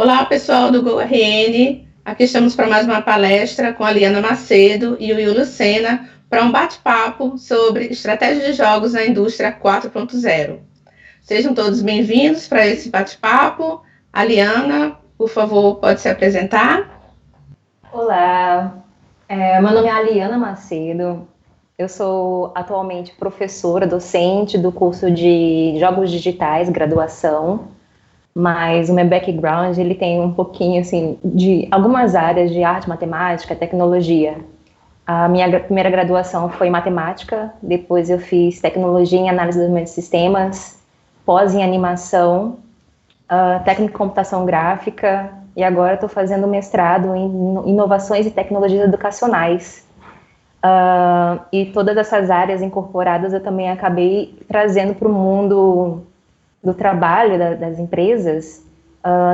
Olá, pessoal do GoRN. Aqui estamos para mais uma palestra com a Liana Macedo e o Will Lucena para um bate-papo sobre estratégia de jogos na indústria 4.0. Sejam todos bem-vindos para esse bate-papo. A Liana, por favor, pode se apresentar? Olá, meu nome é Liana Macedo. Eu sou atualmente professora, docente do curso de Jogos Digitais, graduação. Mas o meu background, ele tem um pouquinho, assim, de algumas áreas de arte, matemática, tecnologia. A minha primeira graduação foi em matemática, depois eu fiz tecnologia em análise de desenvolvimento de sistemas, pós em animação, técnica de computação gráfica, e agora estou fazendo mestrado em inovações e tecnologias educacionais. E todas essas áreas incorporadas eu também acabei trazendo para o mundo do trabalho das empresas,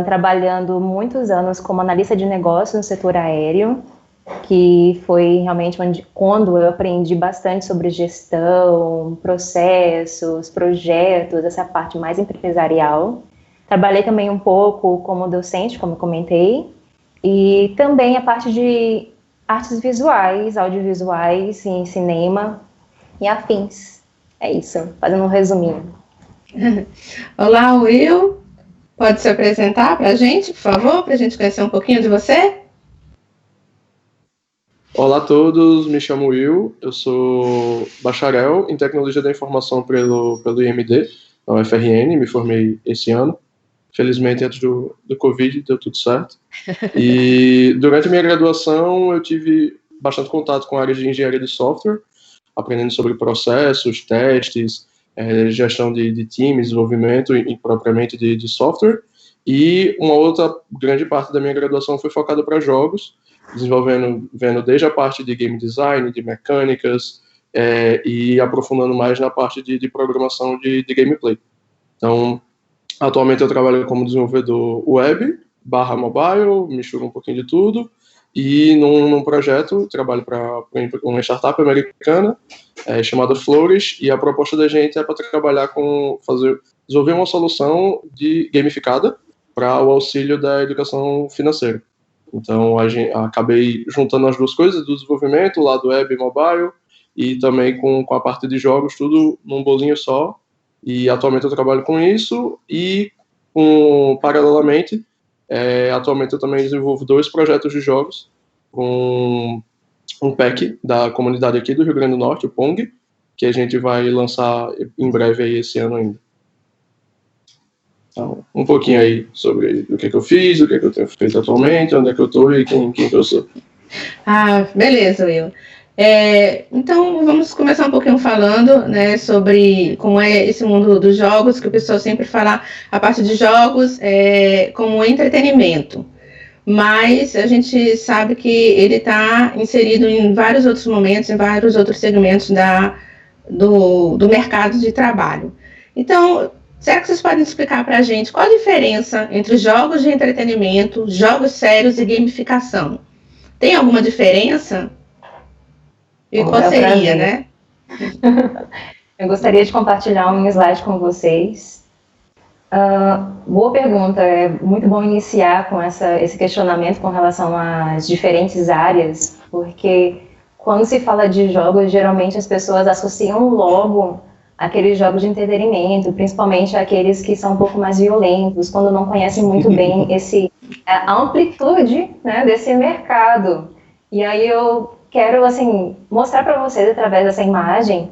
trabalhando muitos anos como analista de negócios no setor aéreo, que foi realmente quando eu aprendi bastante sobre gestão, processos, projetos, essa parte mais empresarial. Trabalhei também um pouco como docente, como eu comentei, e também a parte de artes visuais, audiovisuais, em cinema e afins. É isso, fazendo um resuminho. Olá, Will. Pode se apresentar para a gente, por favor, para a gente conhecer um pouquinho de você? Olá a todos, me chamo Will, eu sou bacharel em Tecnologia da Informação pelo IMD, na UFRN, me formei esse ano. Felizmente, antes do Covid, deu tudo certo. E durante a minha graduação, eu tive bastante contato com a área de engenharia de software, aprendendo sobre processos, testes, gestão de times, desenvolvimento e propriamente de software. E uma outra grande parte da minha graduação foi focada para jogos, vendo desde a parte de game design, de mecânicas, e aprofundando mais na parte de programação de gameplay. Então, atualmente eu trabalho como desenvolvedor web, /mobile, misturo um pouquinho de tudo, e num projeto, trabalho para uma startup americana chamada Flourish, e a proposta da gente é para trabalhar desenvolver uma solução gamificada para o auxílio da educação financeira. Então, acabei juntando as duas coisas, do desenvolvimento, o lado web e mobile, e também com a parte de jogos, tudo num bolinho só. E atualmente eu trabalho com isso e, paralelamente, atualmente eu também desenvolvo 2 projetos de jogos, com um pack da comunidade aqui do Rio Grande do Norte, o Pong, que a gente vai lançar em breve aí esse ano ainda. Então, um pouquinho aí sobre o que eu fiz, o que eu tenho feito atualmente, onde é que eu estou e quem que eu sou. Beleza, Will. Então, vamos começar um pouquinho falando, né, sobre como é esse mundo dos jogos, que o pessoal sempre fala a parte de jogos como entretenimento. Mas a gente sabe que ele está inserido em vários outros momentos, em vários outros segmentos do mercado de trabalho. Então, será que vocês podem explicar para a gente qual a diferença entre jogos de entretenimento, jogos sérios e gamificação? Tem alguma diferença? E qual seria, né? Eu gostaria de compartilhar um slide com vocês. Boa pergunta, é muito bom iniciar com esse questionamento com relação às diferentes áreas, porque quando se fala de jogos, geralmente as pessoas associam logo aqueles jogos de entretenimento, principalmente aqueles que são um pouco mais violentos, quando não conhecem muito bem a amplitude, né, desse mercado. E aí eu quero mostrar para vocês, através dessa imagem,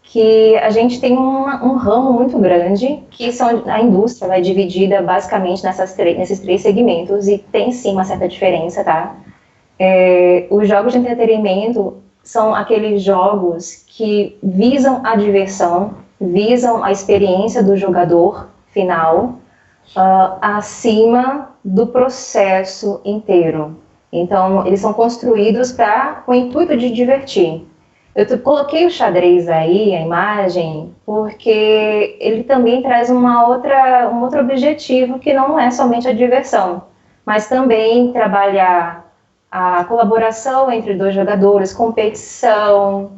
que a gente tem um ramo muito grande, que a indústria é dividida basicamente nesses 3 segmentos, e tem sim uma certa diferença, tá? Os jogos de entretenimento são aqueles jogos que visam a diversão, visam a experiência do jogador final, acima do processo inteiro. Então, eles são construídos com o intuito de divertir. Eu coloquei o xadrez aí, a imagem, porque ele também traz um outro objetivo, que não é somente a diversão, mas também trabalhar a colaboração entre 2 jogadores, competição,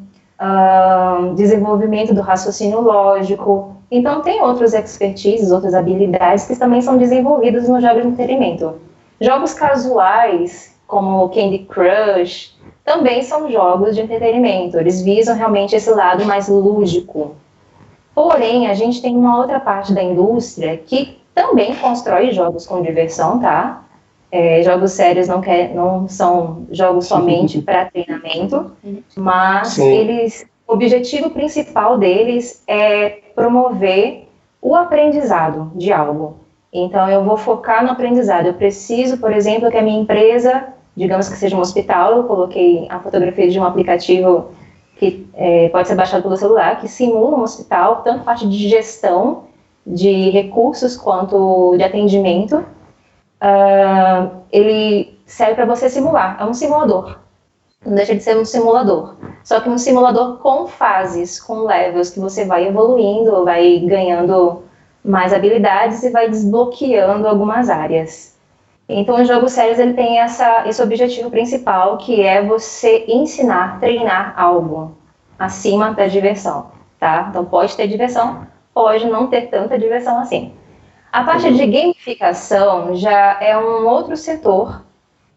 desenvolvimento do raciocínio lógico. Então, tem outros expertises, outras habilidades que também são desenvolvidas no jogo de entretenimento. Jogos casuais, como Candy Crush, também são jogos de entretenimento. Eles visam realmente esse lado mais lúdico. Porém, a gente tem uma outra parte da indústria que também constrói jogos com diversão, tá? Jogos sérios não são jogos somente para treinamento, mas o objetivo principal deles é promover o aprendizado de algo. Então, eu vou focar no aprendizado. Eu preciso, por exemplo, que a minha empresa, digamos que seja um hospital, eu coloquei a fotografia de um aplicativo que pode ser baixado pelo celular, que simula um hospital, tanto parte de gestão de recursos quanto de atendimento. Ele serve para você simular, é um simulador, não deixa de ser um simulador, só que um simulador com fases, com levels, que você vai evoluindo, vai ganhando mais habilidades e vai desbloqueando algumas áreas. Então, os jogos sérios ele tem esse objetivo principal, que é você ensinar, treinar algo acima da diversão, tá? Então, pode ter diversão, pode não ter tanta diversão assim. A parte de gamificação já é um outro setor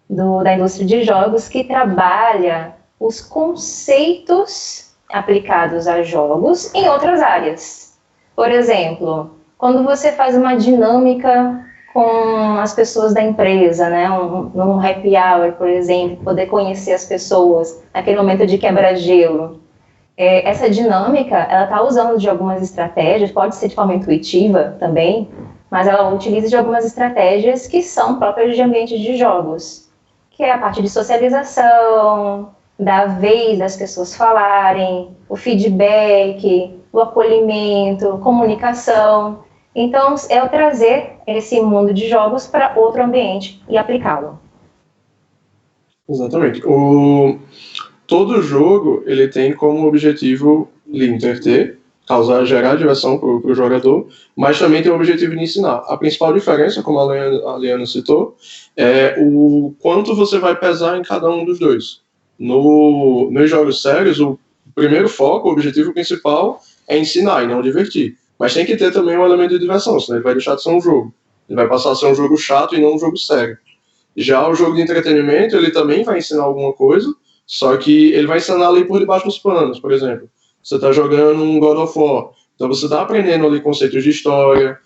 da indústria de jogos que trabalha os conceitos aplicados a jogos em outras áreas. Por exemplo, quando você faz uma dinâmica com as pessoas da empresa, né? Num happy hour, por exemplo, poder conhecer as pessoas, naquele momento de quebra-gelo. Essa dinâmica, ela está usando de algumas estratégias, pode ser de forma intuitiva também, mas ela utiliza de algumas estratégias que são próprias de ambientes de jogos, que é a parte de socialização, da vez das pessoas falarem, o feedback, o acolhimento, comunicação. Então, é o trazer esse mundo de jogos para outro ambiente e aplicá-lo. Exatamente. Todo jogo ele tem como objetivo lhe entreter, gerar diversão para o jogador, mas também tem o objetivo de ensinar. A principal diferença, como a Liana citou, é o quanto você vai pesar em cada um dos dois. Nos jogos sérios, o primeiro foco, o objetivo principal é ensinar e não divertir. Mas tem que ter também um elemento de diversão, senão ele vai deixar de ser um jogo. Ele vai passar a ser um jogo chato e não um jogo sério. Já o jogo de entretenimento, ele também vai ensinar alguma coisa, só que ele vai ensinar ali por debaixo dos panos, por exemplo. Você está jogando um God of War, então você está aprendendo ali conceitos de história,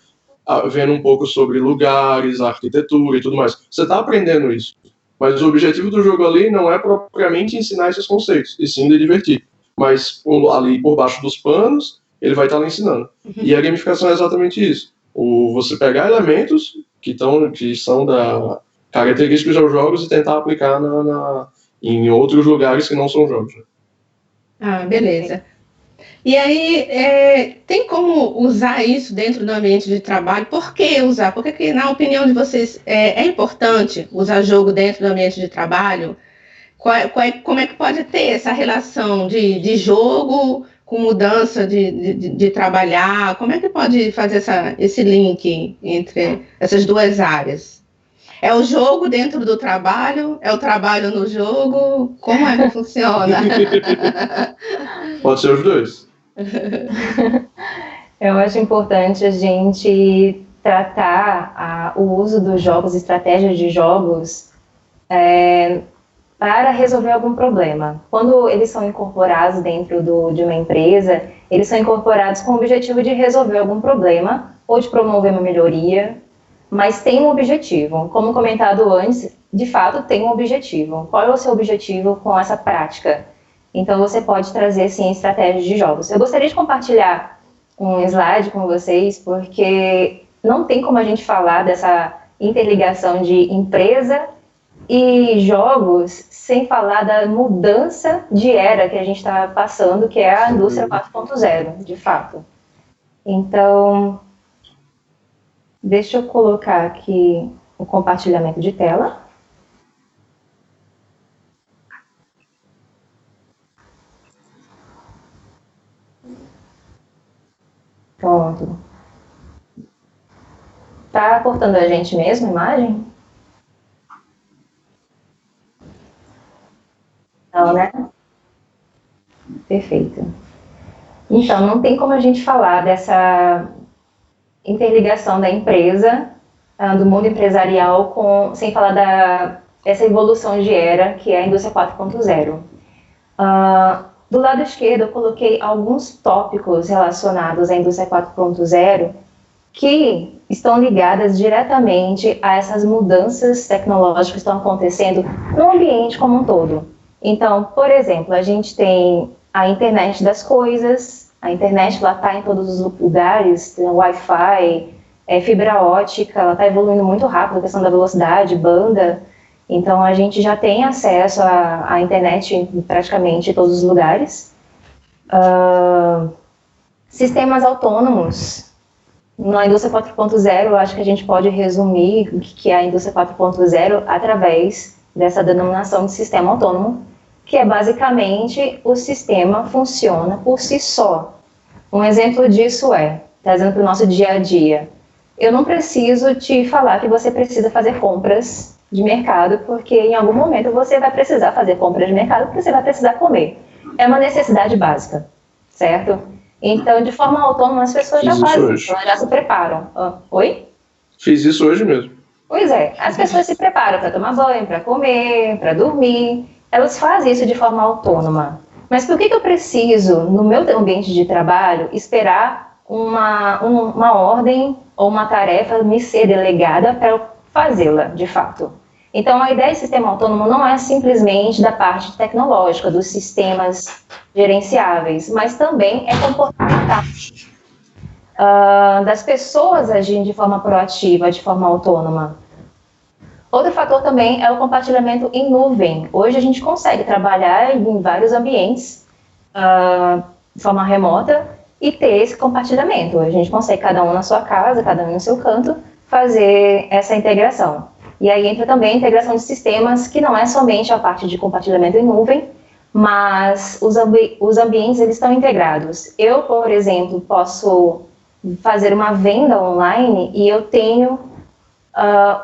vendo um pouco sobre lugares, arquitetura e tudo mais. Você está aprendendo isso. Mas o objetivo do jogo ali não é propriamente ensinar esses conceitos, e sim de divertir. Mas ali por baixo dos panos, ele vai estar lá ensinando. E a gamificação é exatamente isso. Você pegar elementos que são característicos aos jogos e tentar aplicar em outros lugares que não são jogos. Ah, beleza. E aí, tem como usar isso dentro do ambiente de trabalho? Por que usar? Por que, na opinião de vocês, é importante usar jogo dentro do ambiente de trabalho? Como é que pode ter essa relação de jogo com mudança de trabalhar? Como é que pode fazer esse link entre essas duas áreas? É o jogo dentro do trabalho? É o trabalho no jogo? Como é que funciona? Pode ser os dois. Eu acho importante a gente tratar o uso dos jogos, estratégias de jogos, para resolver algum problema. Quando eles são incorporados dentro de uma empresa, eles são incorporados com o objetivo de resolver algum problema ou de promover uma melhoria, mas tem um objetivo. Como comentado antes, de fato tem um objetivo. Qual é o seu objetivo com essa prática? Então você pode trazer, sim, estratégias de jogos. Eu gostaria de compartilhar um slide com vocês, porque não tem como a gente falar dessa interligação de empresa e jogos sem falar da mudança de era que a gente está passando, que é a indústria 4.0, de fato. Então, deixa eu colocar aqui o compartilhamento de tela. Pronto. Tá cortando a gente mesmo a imagem? Não, né? Perfeito. Então, não tem como a gente falar dessa interligação da empresa do mundo empresarial, sem falar essa evolução de era, que é a indústria 4.0. Do lado esquerdo, eu coloquei alguns tópicos relacionados à indústria 4.0 que estão ligadas diretamente a essas mudanças tecnológicas que estão acontecendo no ambiente como um todo. Então, por exemplo, a gente tem a internet das coisas, a internet lá está em todos os lugares, tem Wi-Fi, fibra ótica, ela está evoluindo muito rápido, a questão da velocidade, banda. Então, a gente já tem acesso à internet em praticamente todos os lugares. Sistemas autônomos. Na indústria 4.0, eu acho que a gente pode resumir o que é a indústria 4.0 através dessa denominação de sistema autônomo, que é basicamente o sistema funciona por si só. Um exemplo disso trazendo para o nosso dia a dia. Eu não preciso te falar que você precisa fazer compras de mercado, porque em algum momento você vai precisar fazer compras de mercado, porque você vai precisar comer. É uma necessidade básica, certo? Então, de forma autônoma, as pessoas já fazem, elas já se preparam. Oi? Fiz isso hoje mesmo. Pois é, as pessoas se preparam para tomar banho, para comer, para dormir. Elas fazem isso de forma autônoma. Mas por que eu preciso, no meu ambiente de trabalho, esperar uma ordem ou uma tarefa me ser delegada para eu fazê-la, de fato? Então, a ideia de sistema autônomo não é simplesmente da parte tecnológica, dos sistemas gerenciáveis, mas também é comportamental. Das pessoas agindo de forma proativa, de forma autônoma. Outro fator também é o compartilhamento em nuvem. Hoje a gente consegue trabalhar em vários ambientes de forma remota e ter esse compartilhamento. A gente consegue, cada um na sua casa, cada um no seu canto, fazer essa integração. E aí entra também a integração de sistemas, que não é somente a parte de compartilhamento em nuvem, mas os ambientes eles estão integrados. Eu, por exemplo, posso fazer uma venda online e eu tenho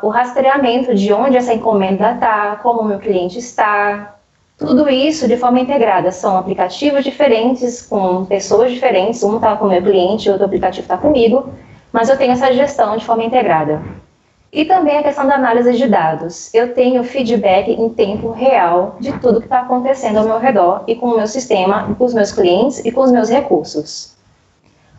o rastreamento de onde essa encomenda está, como o meu cliente está, tudo isso de forma integrada. São aplicativos diferentes, com pessoas diferentes, um está com o meu cliente, outro aplicativo está comigo, mas eu tenho essa gestão de forma integrada. E também a questão da análise de dados. Eu tenho feedback em tempo real de tudo que está acontecendo ao meu redor e com o meu sistema, com os meus clientes e com os meus recursos.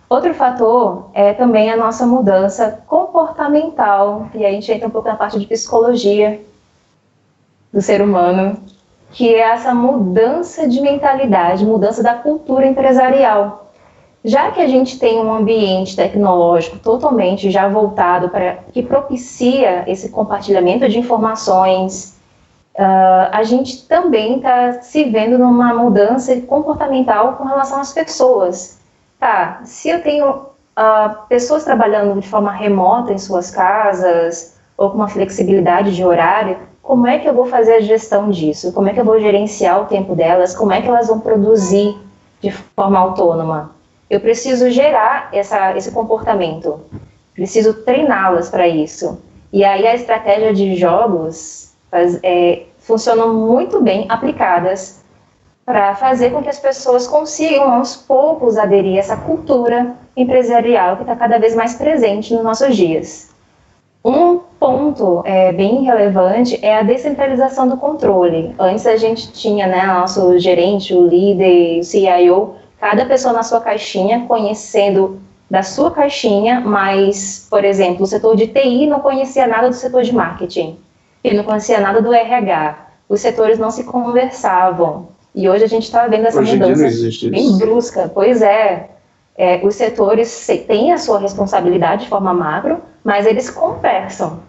Outro fator é também a nossa mudança comportamental, e aí a gente entra um pouco na parte de psicologia do ser humano, que é essa mudança de mentalidade, mudança da cultura empresarial. Já que a gente tem um ambiente tecnológico totalmente já voltado para que propicia esse compartilhamento de informações, a gente também está se vendo numa mudança comportamental com relação às pessoas. Tá, se eu tenho pessoas trabalhando de forma remota em suas casas ou com uma flexibilidade de horário, como é que eu vou fazer a gestão disso? Como é que eu vou gerenciar o tempo delas? Como é que elas vão produzir de forma autônoma? Eu preciso gerar esse comportamento, preciso treiná-las para isso. E aí a estratégia de jogos funcionam muito bem aplicadas para fazer com que as pessoas consigam aos poucos aderir a essa cultura empresarial que está cada vez mais presente nos nossos dias. Um ponto bem relevante é a descentralização do controle. Antes a gente tinha nosso gerente, o líder, o CIO, cada pessoa na sua caixinha, conhecendo da sua caixinha, mas, por exemplo, o setor de TI não conhecia nada do setor de marketing, ele não conhecia nada do RH, os setores não se conversavam, e hoje a gente está vendo essa mudança bem brusca. Pois os setores têm a sua responsabilidade de forma macro, mas eles conversam.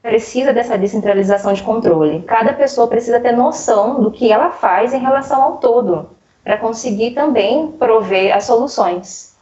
Precisa dessa descentralização de controle. Cada pessoa precisa ter noção do que ela faz em relação ao todo, para conseguir também prover as soluções.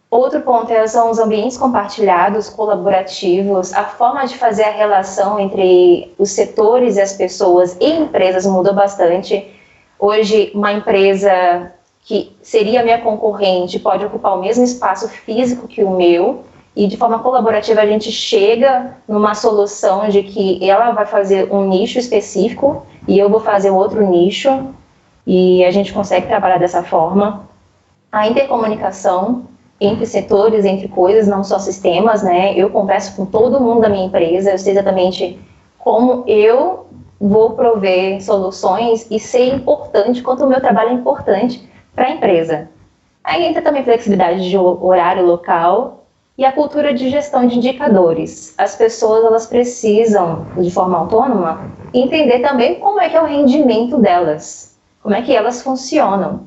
Outro ponto são os ambientes compartilhados, colaborativos. A forma de fazer a relação entre os setores e as pessoas e empresas mudou bastante. Hoje, uma empresa que seria minha concorrente pode ocupar o mesmo espaço físico que o meu, e de forma colaborativa a gente chega numa solução de que ela vai fazer um nicho específico e eu vou fazer outro nicho, e a gente consegue trabalhar dessa forma. A intercomunicação, entre setores, entre coisas, não só sistemas, né? Eu converso com todo mundo da minha empresa, eu sei exatamente como eu vou prover soluções e ser importante, quanto o meu trabalho é importante para a empresa. Aí entra também flexibilidade de horário local e a cultura de gestão de indicadores. As pessoas, elas precisam, de forma autônoma, entender também como é que é o rendimento delas, como é que elas funcionam.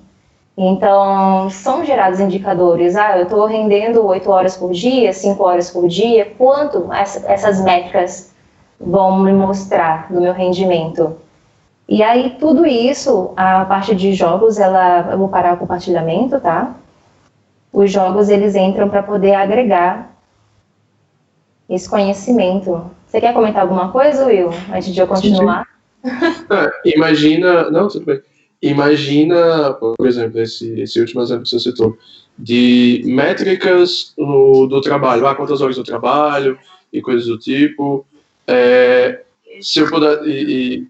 Então, são gerados indicadores. Eu estou rendendo 8 horas por dia, 5 horas por dia. Quanto essas métricas vão me mostrar do meu rendimento? E aí, tudo isso, a parte de jogos, eu vou parar o compartilhamento, tá? Os jogos, eles entram para poder agregar esse conhecimento. Você quer comentar alguma coisa, Will, antes de eu continuar? Imagina... Não, tudo bem. Imagina, por exemplo, esse último exemplo que você citou, de métricas do trabalho, quantas horas eu trabalho e coisas do tipo. Se eu puder,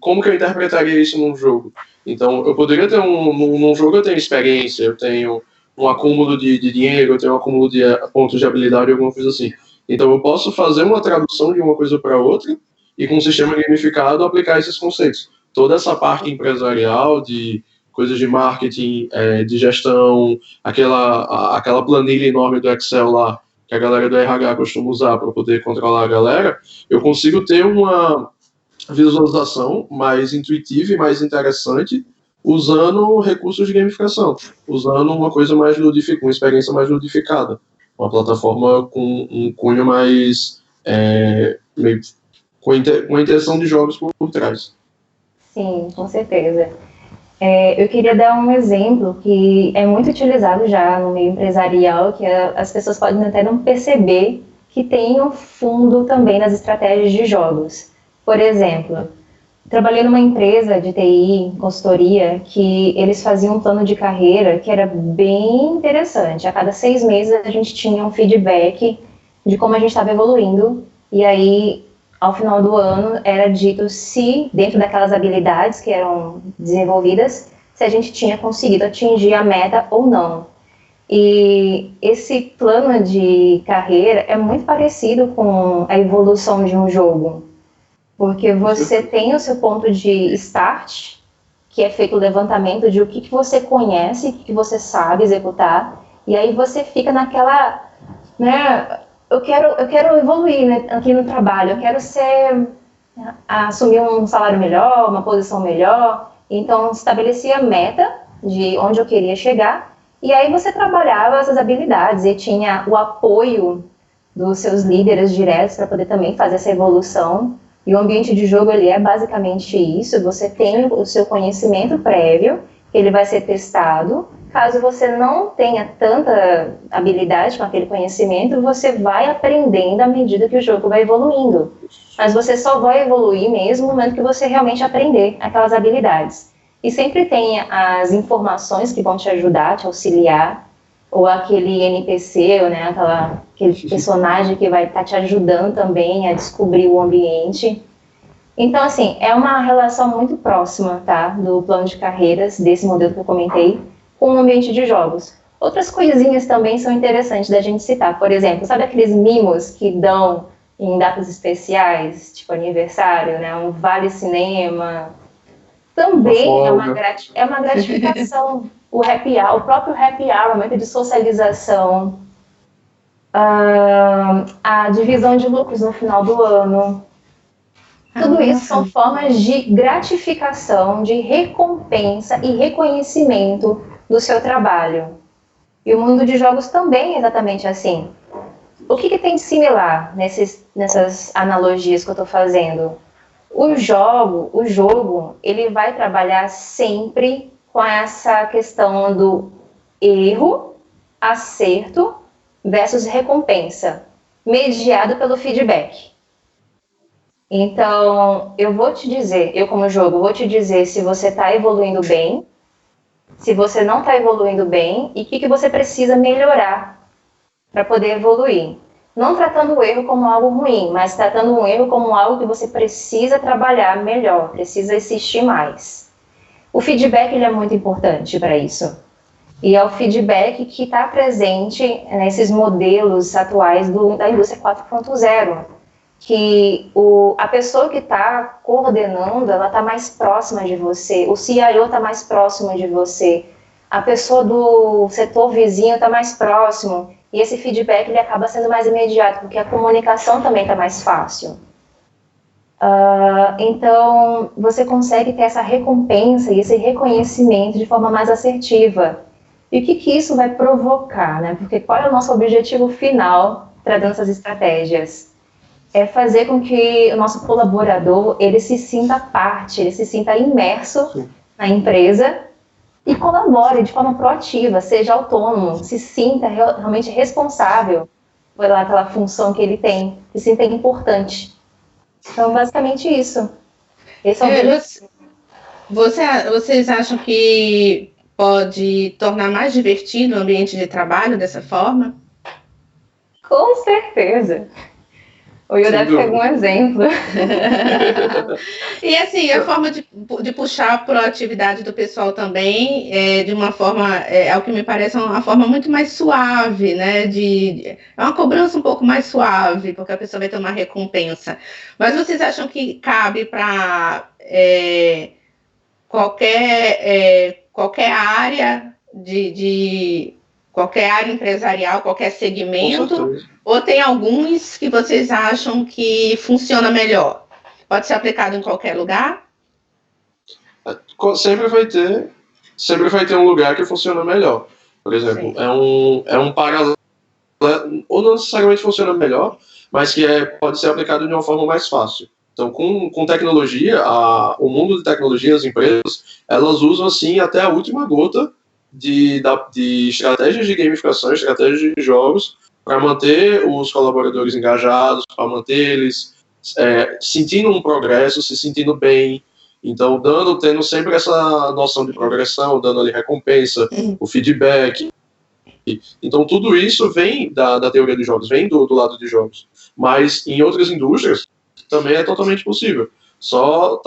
como que eu interpretaria isso num jogo? Então, eu poderia ter num jogo eu tenho experiência, eu tenho um acúmulo de dinheiro, eu tenho um acúmulo de pontos de habilidade, alguma coisa assim. Então, eu posso fazer uma tradução de uma coisa para outra e com um sistema gamificado aplicar esses conceitos. Toda essa parte empresarial de coisas de marketing, de gestão, aquela planilha enorme do Excel lá, que a galera do RH costuma usar para poder controlar a galera, eu consigo ter uma visualização mais intuitiva e mais interessante usando recursos de gamificação, usando uma coisa mais ludificada, uma experiência mais ludificada, uma plataforma com um cunho mais com a intenção de jogos por trás. Sim, com certeza. Eu queria dar um exemplo que é muito utilizado já no meio empresarial, que as pessoas podem até não perceber que tem um fundo também nas estratégias de jogos. Por exemplo, trabalhei numa empresa de TI, consultoria, que eles faziam um plano de carreira que era bem interessante. A cada 6 meses a gente tinha um feedback de como a gente estava evoluindo, e aí ao final do ano era dito se, dentro daquelas habilidades que eram desenvolvidas, se a gente tinha conseguido atingir a meta ou não. E esse plano de carreira é muito parecido com a evolução de um jogo, porque você tem o seu ponto de start, que é feito o levantamento de o que você conhece, o que você sabe executar, e aí você fica naquela, né, eu quero evoluir, né, aqui no trabalho, eu quero assumir um salário melhor, uma posição melhor. Então, estabelecia a meta de onde eu queria chegar, e aí você trabalhava essas habilidades e tinha o apoio dos seus líderes diretos para poder também fazer essa evolução. E o ambiente de jogo, ele é basicamente isso: você tem o seu conhecimento prévio, ele vai ser testado. Caso você não tenha tanta habilidade com aquele conhecimento, você vai aprendendo à medida que o jogo vai evoluindo. Mas você só vai evoluir mesmo no momento que você realmente aprender aquelas habilidades. E sempre tem as informações que vão te ajudar, te auxiliar, ou aquele NPC, ou, né, aquele personagem que vai estar te ajudando também a descobrir o ambiente. Então, assim, é uma relação muito próxima, tá, do plano de carreiras, desse modelo que eu comentei, com o ambiente de jogos. Outras coisinhas também são interessantes da gente citar. Por exemplo, sabe aqueles mimos que dão em datas especiais, tipo aniversário, né, um vale cinema? Também é uma gratificação. O próprio happy hour, momento de socialização, a divisão de lucros no final do ano. Tudo isso são formas de gratificação, de recompensa e reconhecimento do seu trabalho. E o mundo de jogos também é exatamente assim. O que tem de similar nessas analogias que eu estou fazendo? O jogo, ele vai trabalhar sempre com essa questão do erro, acerto versus recompensa, mediado pelo feedback. Então, eu como jogo, vou te dizer se você está evoluindo bem, se você não está evoluindo bem e o que você precisa melhorar para poder evoluir. Não tratando o erro como algo ruim, mas tratando o erro como algo que você precisa trabalhar melhor, precisa insistir mais. O feedback, ele é muito importante para isso. E é o feedback que está presente nesses modelos atuais da indústria 4.0, que a pessoa que está coordenando, ela está mais próxima de você, o CIO está mais próximo de você, a pessoa do setor vizinho está mais próximo, e esse feedback ele acaba sendo mais imediato, porque a comunicação também está mais fácil. Então, você consegue ter essa recompensa e esse reconhecimento de forma mais assertiva. E o que isso vai provocar, né? Porque qual é o nosso objetivo final trazendo essas estratégias? É fazer com que o nosso colaborador, ele se sinta parte, ele se sinta imerso na empresa e colabore de forma proativa, seja autônomo, se sinta realmente responsável pela função que ele tem, se sinta importante. Então, basicamente isso. Esse é o objetivo. Vocês acham que pode tornar mais divertido o ambiente de trabalho dessa forma? Com certeza. O Will deve ter algum exemplo. E assim, a forma de puxar a proatividade do pessoal também, de uma forma, ao que me parece, uma forma muito mais suave, né? É uma cobrança um pouco mais suave, porque a pessoa vai ter uma recompensa. Mas vocês acham que cabe para qualquer área qualquer área empresarial, qualquer segmento, ou tem alguns que vocês acham que funciona melhor? Pode ser aplicado em qualquer lugar? Sempre vai ter um lugar que funciona melhor. Por exemplo, é um paralelo, ou não necessariamente funciona melhor, mas que pode ser aplicado de uma forma mais fácil. Então, com tecnologia, o mundo de tecnologia, as empresas, elas usam assim até a última gota de estratégias de gamificação, estratégias de jogos, para manter os colaboradores engajados, para manter eles sentindo um progresso, se sentindo bem. Então, tendo sempre essa noção de progressão, dando ali recompensa, o feedback. Então, tudo isso vem da teoria dos jogos, vem do lado de jogos. Mas em outras indústrias também é totalmente possível. Só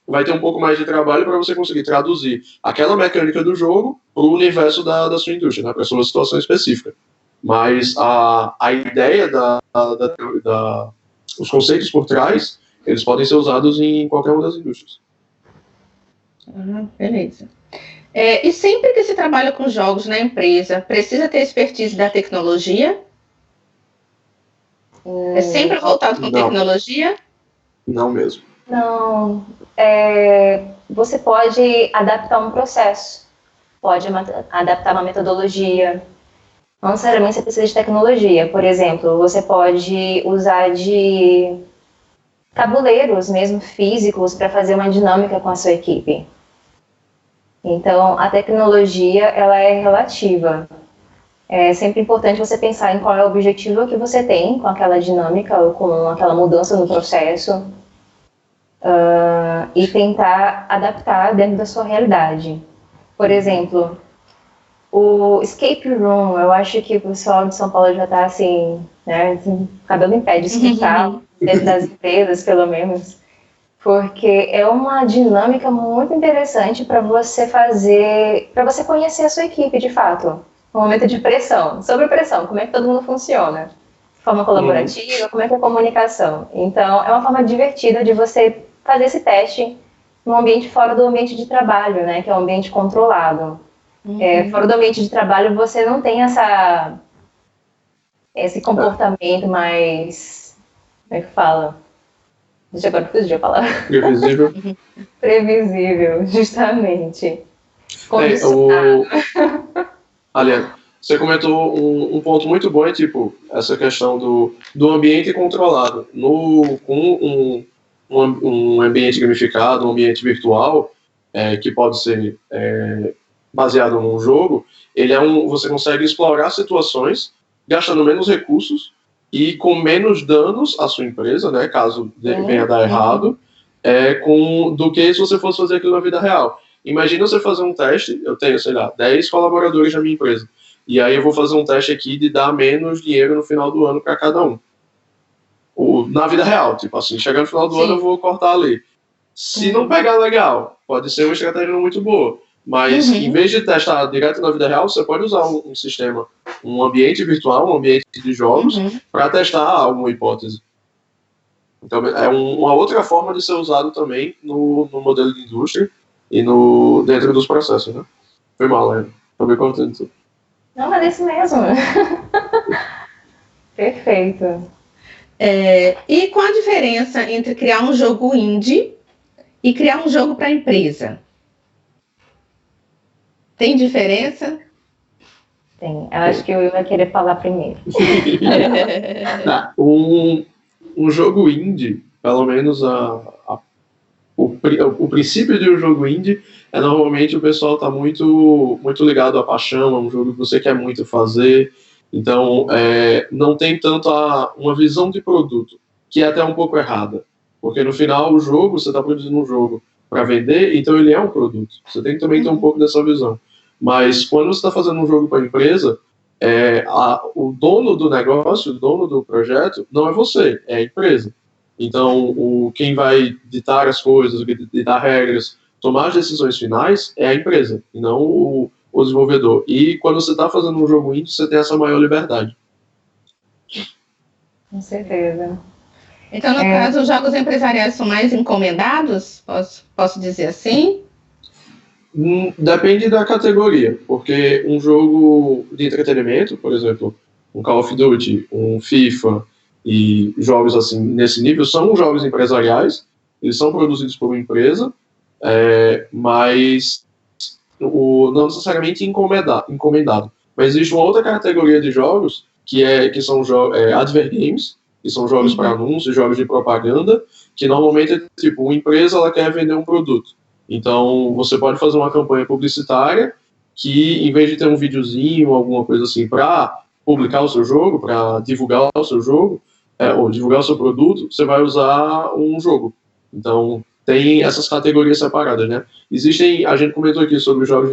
vai ter um pouco mais de trabalho para você conseguir traduzir aquela mecânica do jogo para o universo da sua indústria, né, para a sua situação específica. Mas a ideia os conceitos por trás, eles podem ser usados em qualquer uma das indústrias. Beleza. E sempre que se trabalha com jogos na empresa, precisa ter expertise da tecnologia? É sempre voltado com tecnologia? Não mesmo. Não. Você pode adaptar um processo, pode adaptar uma metodologia. Não necessariamente você precisa de tecnologia. Por exemplo, você pode usar de tabuleiros mesmo físicos para fazer uma dinâmica com a sua equipe. Então, a tecnologia, ela é relativa. É sempre importante você pensar em qual é o objetivo que você tem com aquela dinâmica ou com aquela mudança no processo e tentar adaptar dentro da sua realidade. Por exemplo, o escape room, eu acho que o pessoal de São Paulo já está assim, né, cabelo em pé de escutar, dentro das empresas, pelo menos, porque é uma dinâmica muito interessante para você conhecer a sua equipe, de fato. Um momento de pressão, sobre pressão, como é que todo mundo funciona, de forma colaborativa, como é que é a comunicação. Então, é uma forma divertida de você fazer esse teste num ambiente fora do ambiente de trabalho, né, que é um ambiente controlado. Fora do ambiente de trabalho, você não tem esse comportamento mais, como é que fala? Deixa agora fugir a palavra. Previsível. Previsível, justamente. Aliás, você comentou um ponto muito bom, tipo, essa questão do ambiente controlado. Com um ambiente gamificado, um ambiente virtual, que pode ser baseado num jogo, você consegue explorar situações gastando menos recursos e com menos danos à sua empresa, né, caso venha a dar errado, do que se você fosse fazer aquilo na vida real. Imagina você fazer um teste, eu tenho, sei lá, 10 colaboradores na minha empresa, e aí eu vou fazer um teste aqui de dar menos dinheiro no final do ano para cada um. Na vida real, tipo assim, chegando no final do ano eu vou cortar ali. Se não pegar legal, pode ser uma estratégia não muito boa, Mas em vez de testar direto na vida real, você pode usar um sistema, um ambiente virtual, um ambiente de jogos, para testar alguma hipótese. Então, é uma outra forma de ser usado também no modelo de indústria e dentro dos processos, né? Foi mal, né? Tô me contando tudo. Não, mas é isso mesmo. Perfeito. E qual a diferença entre criar um jogo indie e criar um jogo para a empresa? Tem diferença? Tem. Eu acho que eu ia querer falar primeiro. Um jogo indie, pelo menos o princípio de um jogo indie é normalmente o pessoal está muito, muito ligado à paixão, é um jogo que você quer muito fazer, então não tem tanto uma visão de produto, que é até um pouco errada, porque no final o jogo, você está produzindo um jogo para vender, então ele é um produto, você tem que também ter um pouco dessa visão, mas quando você está fazendo um jogo para a empresa, o dono do negócio, o dono do projeto, não é você, é a empresa. Então, quem vai ditar as coisas, ditar regras, tomar as decisões finais é a empresa, e não o desenvolvedor. E quando você está fazendo um jogo indie, você tem essa maior liberdade. Com certeza. Então, no caso, os jogos empresariais são mais encomendados? Posso dizer assim? Depende da categoria, porque um jogo de entretenimento, por exemplo, um Call of Duty, um FIFA e jogos assim nesse nível, são jogos empresariais, eles são produzidos por uma empresa, mas não necessariamente encomendado. Mas existe uma outra categoria de jogos que são advert games, que são jogos para anúncios, jogos de propaganda, que normalmente é tipo, uma empresa ela quer vender um produto. Então, você pode fazer uma campanha publicitária que, em vez de ter um videozinho, alguma coisa assim, para publicar o seu jogo, para divulgar o seu jogo, ou divulgar o seu produto, você vai usar um jogo. Então, tem essas categorias separadas, né? A gente comentou aqui sobre jogos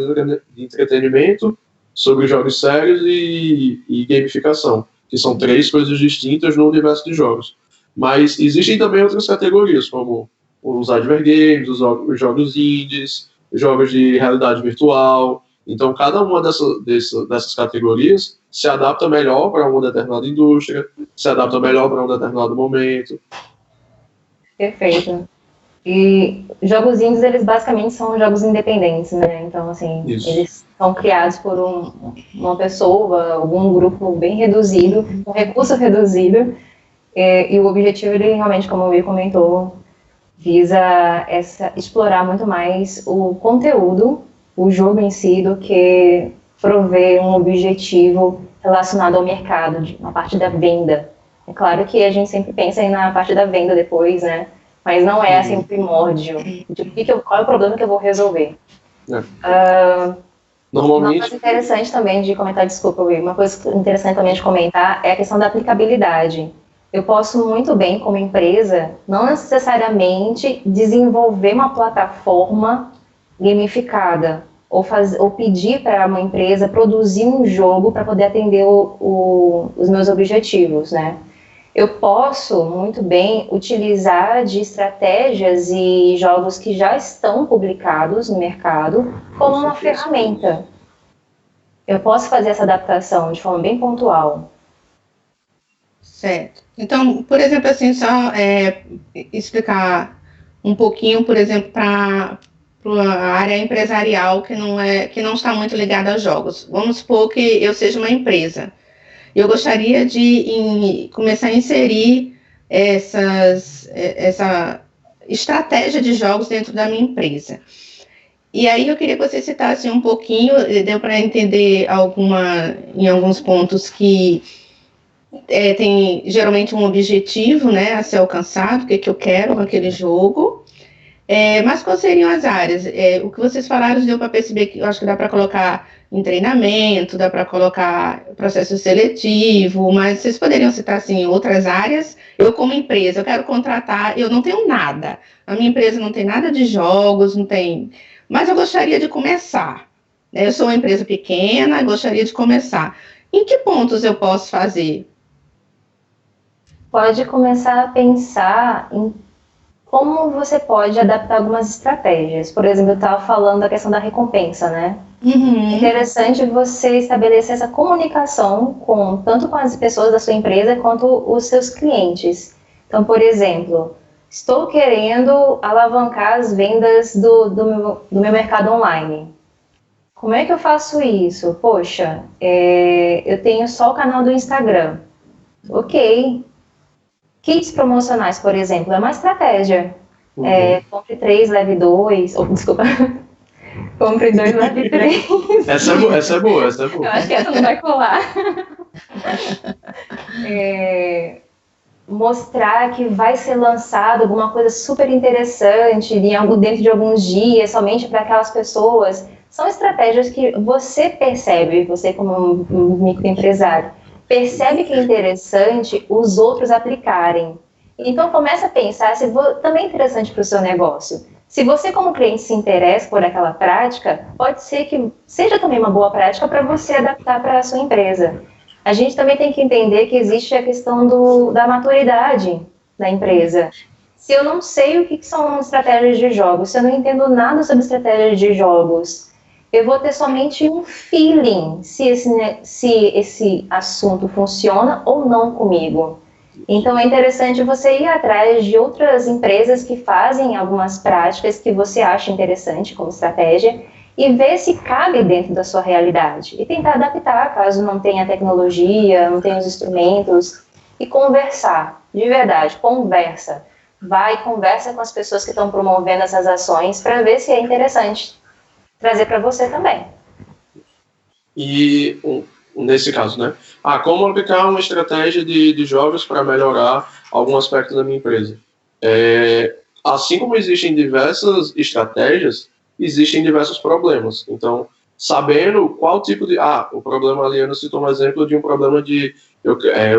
de entretenimento, sobre jogos sérios e gamificação, que são 3 coisas distintas no universo de jogos. Mas existem também outras categorias, como os advert games, os jogos indies, os jogos de realidade virtual. Então, cada uma dessas categorias se adapta melhor para uma determinada indústria, se adapta melhor para um determinado momento. Perfeito. E jogos indies, eles basicamente são jogos independentes, né? Então, assim, eles são criados por uma pessoa, algum grupo bem reduzido, um recurso reduzido, e o objetivo, ele realmente, como o Will comentou, visa explorar muito mais o conteúdo, o jogo em si, do que prover um objetivo relacionado ao mercado, na parte da venda. É claro que a gente sempre pensa na parte da venda depois, né? Mas não é assim o primórdio. Qual é o problema que eu vou resolver? Normalmente... Uma coisa interessante também de comentar, desculpa, Will, uma coisa interessante também de comentar é a questão da aplicabilidade. Eu posso muito bem, como empresa, não necessariamente desenvolver uma plataforma gamificada ou pedir para uma empresa produzir um jogo para poder atender os meus objetivos, né? Eu posso muito bem utilizar de estratégias e jogos que já estão publicados no mercado como uma ferramenta. Eu posso fazer essa adaptação de forma bem pontual. Certo. Então, por exemplo, assim, só explicar um pouquinho, por exemplo, para a área empresarial que não está muito ligada aos jogos. Vamos supor que eu seja uma empresa. Eu gostaria de começar a inserir essa estratégia de jogos dentro da minha empresa. E aí eu queria que você citasse um pouquinho, deu para entender em alguns pontos que tem geralmente um objetivo, né, a ser alcançado, o que eu quero com aquele jogo. Mas quais seriam as áreas? O que vocês falaram deu para perceber que eu acho que dá para colocar em treinamento, dá para colocar processo seletivo, mas vocês poderiam citar assim, outras áreas? Eu, como empresa, eu quero contratar, eu não tenho nada, a minha empresa não tem nada de jogos, não tem, mas eu gostaria de começar. Eu sou uma empresa pequena, gostaria de começar. Em que pontos eu posso fazer? Pode começar a pensar em como você pode adaptar algumas estratégias. Por exemplo, eu estava falando da questão da recompensa, né? É interessante você estabelecer essa comunicação tanto com as pessoas da sua empresa quanto os seus clientes. Então, por exemplo, estou querendo alavancar as vendas do meu mercado online. Como é que eu faço isso? Poxa, eu tenho só o canal do Instagram. Ok. Kits promocionais, por exemplo, é uma estratégia. Compre 3, leve 2. Desculpa. Compre 2, leve 3. Essa é boa. Eu acho que essa não vai colar. Mostrar que vai ser lançado alguma coisa super interessante dentro de alguns dias, somente para aquelas pessoas. São estratégias que você percebe, você como um microempresário, percebe que é interessante os outros aplicarem. Então, começa a pensar se também é interessante para o seu negócio. Se você, como cliente, se interessa por aquela prática, pode ser que seja também uma boa prática para você adaptar para a sua empresa. A gente também tem que entender que existe a questão da maturidade da empresa. Se eu não sei o que são estratégias de jogos, se eu não entendo nada sobre estratégias de jogos, eu vou ter somente um feeling se esse assunto funciona ou não comigo. Então, é interessante você ir atrás de outras empresas que fazem algumas práticas que você acha interessante como estratégia e ver se cabe dentro da sua realidade. E tentar adaptar, caso não tenha tecnologia, não tenha os instrumentos. E conversar, de verdade, conversa. Conversa com as pessoas que estão promovendo essas ações para ver se é interessante trazer para você também. E nesse caso, né? Como aplicar uma estratégia de jogos para melhorar algum aspecto da minha empresa? Assim como existem diversas estratégias, existem diversos problemas. Então, sabendo qual tipo de... o problema ali, eu citou um exemplo de um problema de... Eu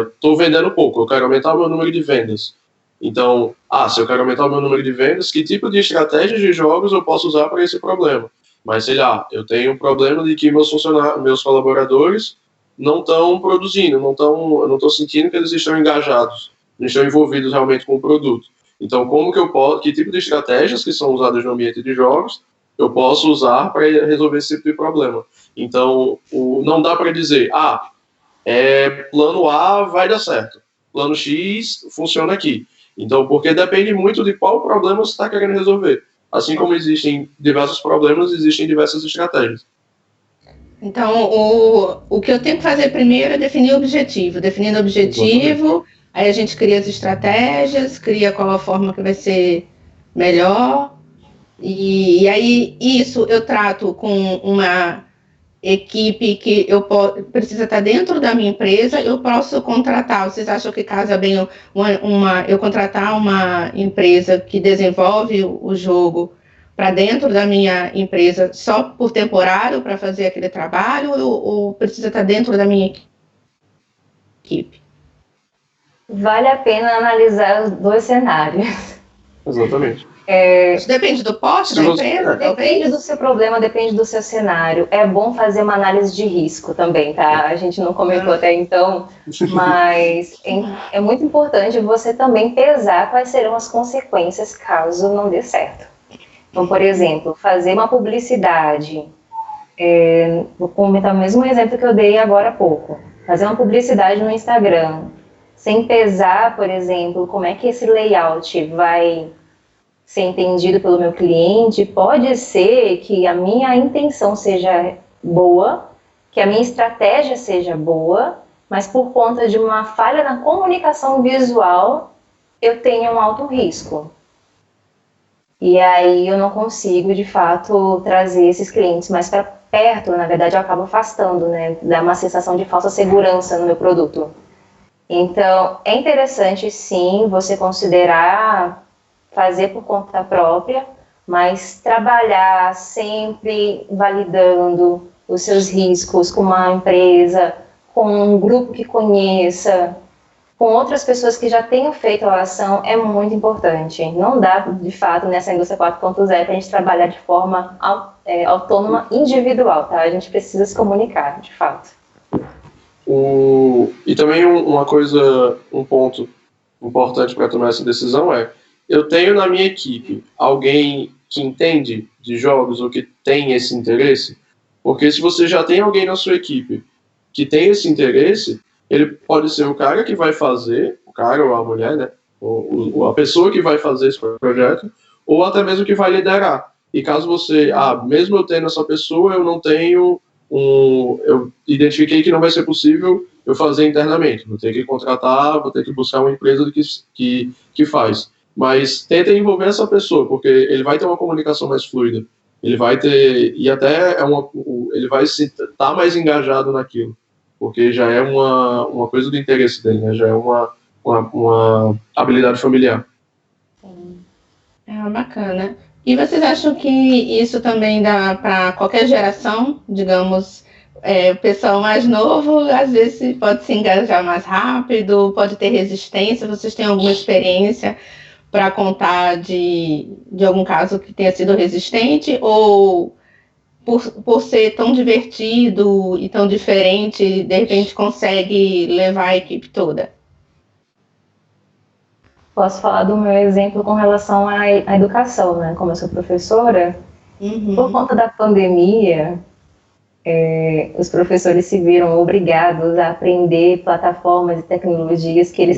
estou vendendo pouco, eu quero aumentar o meu número de vendas. Então, se eu quero aumentar o meu número de vendas, que tipo de estratégia de jogos eu posso usar para esse problema? Mas, sei lá, eu tenho um problema de que meus colaboradores não estão produzindo, eu não estou sentindo que eles estão engajados, não estão envolvidos realmente com o produto. Então, que tipo de estratégias que são usadas no ambiente de jogos eu posso usar para resolver esse tipo de problema? Então, não dá para dizer, plano A vai dar certo, plano X funciona aqui. Então, porque depende muito de qual problema você está querendo resolver. Assim como existem diversos problemas, existem diversas estratégias. Então, o que eu tenho que fazer primeiro é definir o objetivo. Definindo o objetivo, aí a gente cria as estratégias, cria qual a forma que vai ser melhor. E aí, isso eu trato com uma equipe que precisa estar dentro da minha empresa, eu posso contratar. Vocês acham que casa bem eu contratar uma empresa que desenvolve o jogo para dentro da minha empresa só por temporário para fazer aquele trabalho ou precisa estar dentro da minha equipe? Vale a pena analisar os dois cenários. Exatamente. Isso depende do porte da empresa? Depende do seu problema, depende do seu cenário. É bom fazer uma análise de risco também, tá? A gente não comentou até então, mas é muito importante você também pesar quais serão as consequências caso não dê certo. Então, por exemplo, fazer uma publicidade, vou comentar o mesmo exemplo que eu dei agora há pouco, fazer uma publicidade no Instagram, sem pesar, por exemplo, como é que esse layout vai ser entendido pelo meu cliente, pode ser que a minha intenção seja boa, que a minha estratégia seja boa, mas por conta de uma falha na comunicação visual, eu tenho um alto risco. E aí eu não consigo, de fato, trazer esses clientes mais para perto. Na verdade, eu acabo afastando, né? Dá uma sensação de falsa segurança no meu produto. Então, é interessante, sim, você considerar fazer por conta própria, mas trabalhar sempre validando os seus riscos com uma empresa, com um grupo que conheça, com outras pessoas que já tenham feito a ação, é muito importante. Não dá, de fato, nessa indústria 4.0 para a gente trabalhar de forma autônoma, individual, tá? A gente precisa se comunicar, de fato. E também um ponto importante para tomar essa decisão é eu tenho na minha equipe alguém que entende de jogos ou que tem esse interesse, porque se você já tem alguém na sua equipe que tem esse interesse, ele pode ser o cara que vai fazer, o cara ou a mulher, né? Ou a pessoa que vai fazer esse projeto, ou até mesmo que vai liderar. E caso você, mesmo eu tendo essa pessoa, eu não tenho eu identifiquei que não vai ser possível eu fazer internamente, vou ter que contratar, vou ter que buscar uma empresa que faz. Mas tenta envolver essa pessoa, porque ele vai ter uma comunicação mais fluida, ele vai ter, e até ele vai estar mais engajado naquilo, porque já é uma coisa do interesse dele, né? Já é uma habilidade familiar. Bacana. E vocês acham que isso também dá para qualquer geração, digamos, o pessoal mais novo, às vezes pode se engajar mais rápido, pode ter resistência? Vocês têm alguma experiência para contar de algum caso que tenha sido resistente? Ou por ser tão divertido e tão diferente, de repente consegue levar a equipe toda? Posso falar do meu exemplo com relação à educação, né? Como eu sou professora, por conta da pandemia, os professores se viram obrigados a aprender plataformas e tecnologias que eles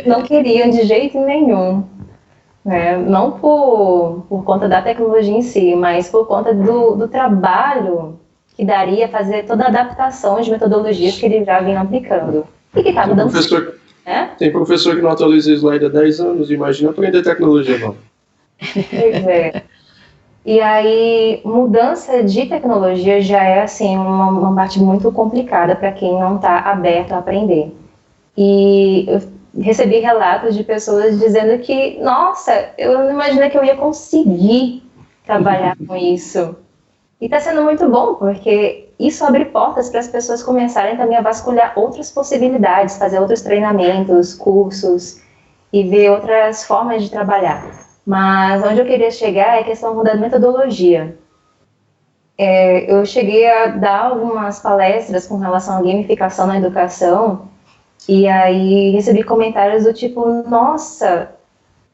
não queriam de jeito nenhum, né? Não por conta da tecnologia em si, mas por conta do trabalho que daria fazer toda a adaptação de metodologias que eles já vinham aplicando. E que estava dando certo. Tem professor que não atualiza slide há 10 anos, imagina aprender tecnologia nova. Pois é. E aí, mudança de tecnologia já é assim uma parte muito complicada para quem não está aberto a aprender. E eu recebi relatos de pessoas dizendo que, nossa, eu não imaginei que eu ia conseguir trabalhar com isso. E está sendo muito bom, porque isso abre portas para as pessoas começarem também a vasculhar outras possibilidades, fazer outros treinamentos, cursos e ver outras formas de trabalhar. Mas onde eu queria chegar é a questão da metodologia. Eu cheguei a dar algumas palestras com relação à gamificação na educação e aí recebi comentários do tipo, nossa,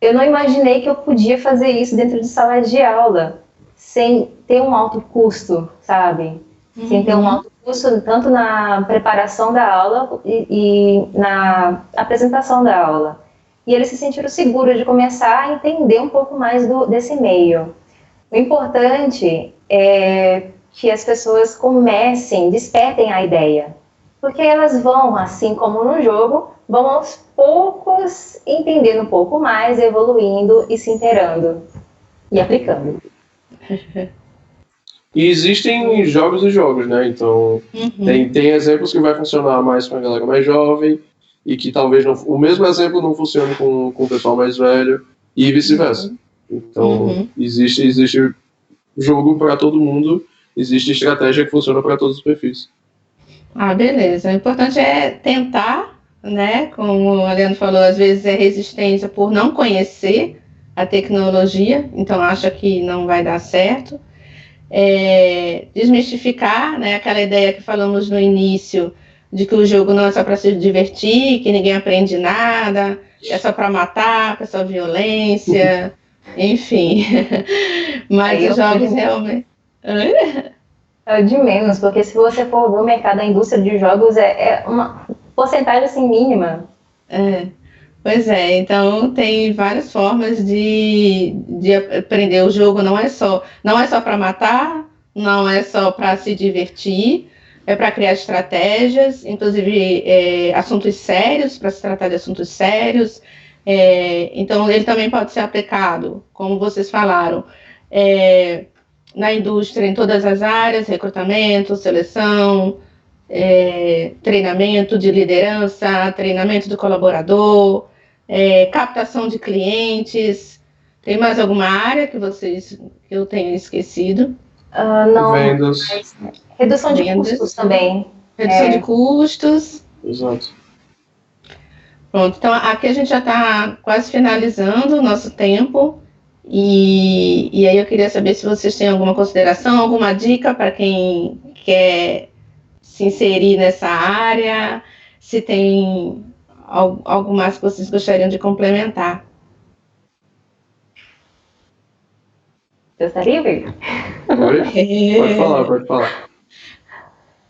eu não imaginei que eu podia fazer isso dentro de sala de aula, sem ter um alto custo, sabe? Sem ter um alto custo tanto na preparação da aula e na apresentação da aula. E eles se sentiram seguros de começar a entender um pouco mais desse meio. O importante é que as pessoas despertem a ideia. Porque elas vão, assim como no jogo, vão aos poucos entendendo um pouco mais, evoluindo e se inteirando e aplicando. E existem jogos e jogos, né? Então, tem exemplos que vai funcionar mais com a galera mais jovem e que talvez o mesmo exemplo não funcione com o pessoal mais velho e vice-versa. Então, existe jogo para todo mundo, existe estratégia que funciona para todos os perfis. Beleza. O importante é tentar, né? Como a Leandro falou, às vezes é resistência por não conhecer a tecnologia, então acha que não vai dar certo. Desmistificar, né, aquela ideia que falamos no início de que o jogo não é só para se divertir, que ninguém aprende nada, é só para matar, que é só violência, enfim. Mas os jogos realmente... É de menos, porque se você for ver o mercado da indústria de jogos, é uma porcentagem assim mínima. Pois é, então tem várias formas de aprender. O jogo não é só para matar, não é só para se divertir, é para criar estratégias, inclusive assuntos sérios, para se tratar de assuntos sérios. Então ele também pode ser aplicado, como vocês falaram, na indústria, em todas as áreas, recrutamento, seleção, treinamento de liderança, treinamento do colaborador, captação de clientes. Tem mais alguma área que eu tenha esquecido? Não. Vendas. Redução de custos também. Redução de custos. Exato. Pronto, então aqui a gente já está quase finalizando o nosso tempo. E aí eu queria saber se vocês têm alguma consideração, alguma dica para quem quer se inserir nessa área, se tem algo mais que vocês gostariam de complementar. Gostaria, Victor? Oi? Pode falar.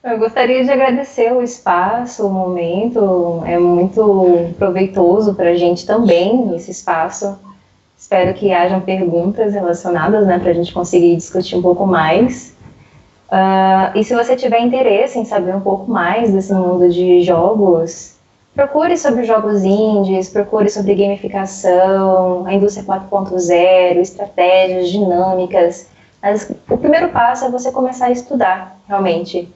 Eu gostaria de agradecer o espaço, o momento. É muito proveitoso para a gente também, esse espaço. Espero que hajam perguntas relacionadas, né, para a gente conseguir discutir um pouco mais. E se você tiver interesse em saber um pouco mais desse mundo de jogos, procure sobre jogos indies, procure sobre gamificação, a indústria 4.0, estratégias dinâmicas. Mas o primeiro passo é você começar a estudar, realmente,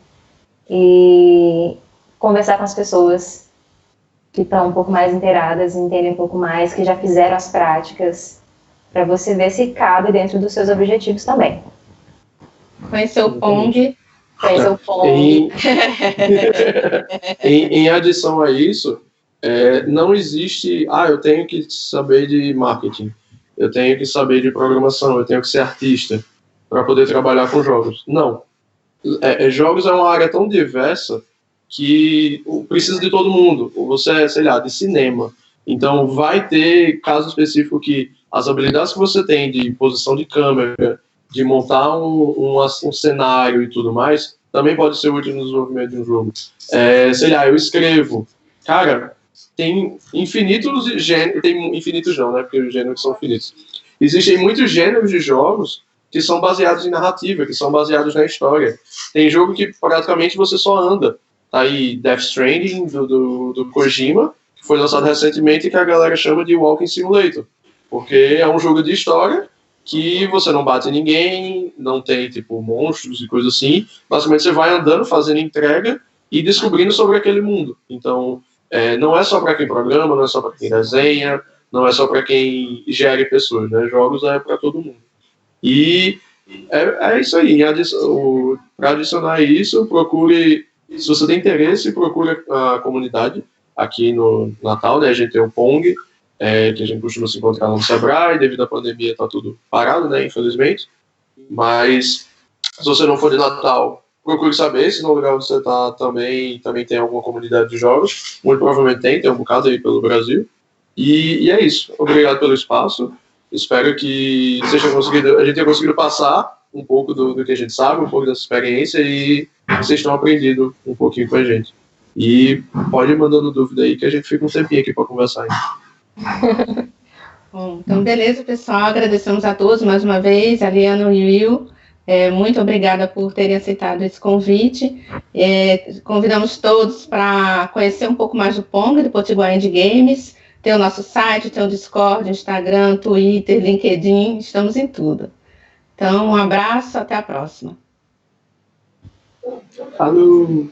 e conversar com as pessoas que estão um pouco mais inteiradas, entendem um pouco mais, que já fizeram as práticas, para você ver se cabe dentro dos seus objetivos também. Conhecer o Pong. Conhecer o Pong. Em adição a isso, não existe, eu tenho que saber de marketing, eu tenho que saber de programação, eu tenho que ser artista para poder trabalhar com jogos. Não. Jogos é uma área tão diversa que precisa de todo mundo. Você é, sei lá, de cinema. Então, vai ter caso específico que as habilidades que você tem de posição de câmera, de montar um cenário e tudo mais, também pode ser útil no desenvolvimento de um jogo. Sei lá, eu escrevo. Cara, tem infinitos gêneros, tem infinitos não, né? Porque os gêneros são infinitos. Existem muitos gêneros de jogos que são baseados em narrativa, que são baseados na história. Tem jogo que praticamente você só anda. Tá aí Death Stranding, do Kojima, que foi lançado recentemente e que a galera chama de Walking Simulator. Porque é um jogo de história que você não bate em ninguém, não tem, tipo, monstros e coisas assim. Basicamente, você vai andando, fazendo entrega e descobrindo sobre aquele mundo. Então, não é só para quem programa, não é só para quem desenha, não é só para quem gere pessoas, né? Jogos é para todo mundo. E é isso aí. Para adicionar isso, procure, se você tem interesse, procure a comunidade aqui no Natal, né? A gente tem o Pong, que a gente costuma se encontrar no Sebrae, devido à pandemia está tudo parado, né, infelizmente. Mas se você não for de Natal, procure saber se no lugar onde você está também tem alguma comunidade de jogos. Muito provavelmente tem um bocado aí pelo Brasil. E é isso. Obrigado pelo espaço. Espero que a gente tenha conseguido passar um pouco do que a gente sabe, um pouco dessa experiência e vocês tenham aprendido um pouquinho com a gente. E pode ir mandando dúvida aí que a gente fica um tempinho aqui para conversar ainda. Bom, então beleza, pessoal. Agradecemos a todos mais uma vez, a Liana e o Will. Muito obrigada por terem aceitado esse convite. Convidamos todos para conhecer um pouco mais do Pong, do Potiguar Indie Games. Tem o nosso site, tem o Discord, Instagram, Twitter, LinkedIn, estamos em tudo. Então, um abraço, até a próxima. Falou!